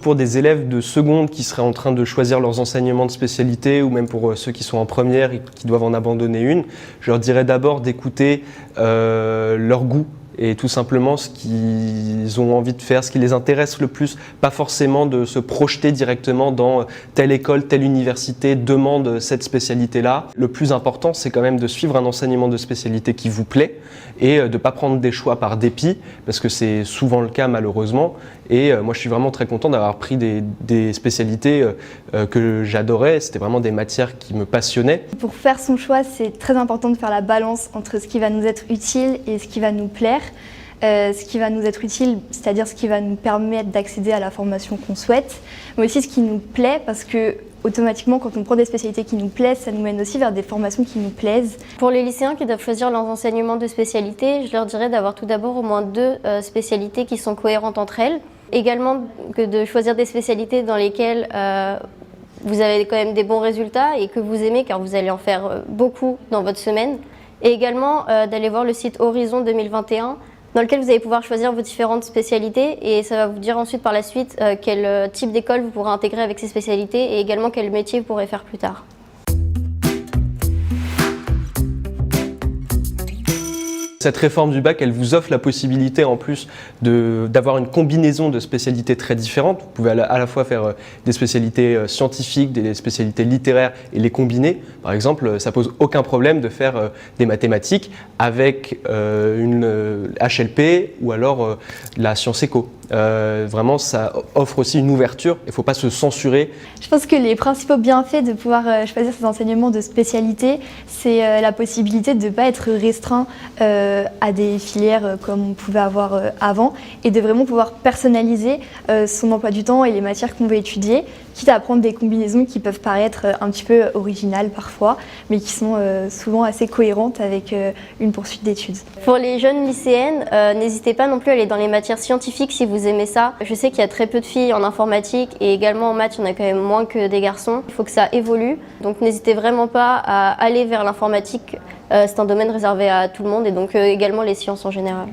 Pour des élèves de seconde qui seraient en train de choisir leurs enseignements de spécialité, ou même pour ceux qui sont en première et qui doivent en abandonner une, je leur dirais d'abord d'écouter leur goût et tout simplement ce qu'ils ont envie de faire, ce qui les intéresse le plus, pas forcément de se projeter directement dans telle école, telle université demande cette spécialité-là. Le plus important, c'est quand même de suivre un enseignement de spécialité qui vous plaît et de ne pas prendre des choix par dépit, parce que c'est souvent le cas malheureusement. Et moi, je suis vraiment très content d'avoir pris des spécialités que j'adorais. C'était vraiment des matières qui me passionnaient. Pour faire son choix, c'est très important de faire la balance entre ce qui va nous être utile et ce qui va nous plaire. Ce qui va nous être utile, c'est-à-dire ce qui va nous permettre d'accéder à la formation qu'on souhaite, mais aussi ce qui nous plaît, parce que automatiquement, quand on prend des spécialités qui nous plaisent, ça nous mène aussi vers des formations qui nous plaisent. Pour les lycéens qui doivent choisir leurs enseignements de spécialité, je leur dirais d'avoir tout d'abord au moins 2 spécialités qui sont cohérentes entre elles. Également que de choisir des spécialités dans lesquelles vous avez quand même des bons résultats et que vous aimez, car vous allez en faire beaucoup dans votre semaine. Et également d'aller voir le site Horizon 2021, dans lequel vous allez pouvoir choisir vos différentes spécialités, et ça va vous dire ensuite par la suite quel type d'école vous pourrez intégrer avec ces spécialités et également quel métier vous pourrez faire plus tard. Cette réforme du bac, elle vous offre la possibilité en plus d'avoir une combinaison de spécialités très différentes. Vous pouvez à la fois faire des spécialités scientifiques, des spécialités littéraires et les combiner. Par exemple, ça pose aucun problème de faire des mathématiques avec une HLP ou alors la science éco. Vraiment, ça offre aussi une ouverture. Il ne faut pas se censurer. Je pense que les principaux bienfaits de pouvoir choisir ces enseignements de spécialité, c'est la possibilité de ne pas être restreint à des filières comme on pouvait avoir avant, et de vraiment pouvoir personnaliser son emploi du temps et les matières qu'on veut étudier, quitte à prendre des combinaisons qui peuvent paraître un petit peu originales parfois, mais qui sont souvent assez cohérentes avec une poursuite d'études. Pour les jeunes lycéennes, n'hésitez pas non plus à aller dans les matières scientifiques si vous aimez ça. Je sais qu'il y a très peu de filles en informatique et également en maths, il y en a quand même moins que des garçons. Il faut que ça évolue, donc n'hésitez vraiment pas à aller vers l'informatique. C'est un domaine réservé à tout le monde et donc également les sciences en général.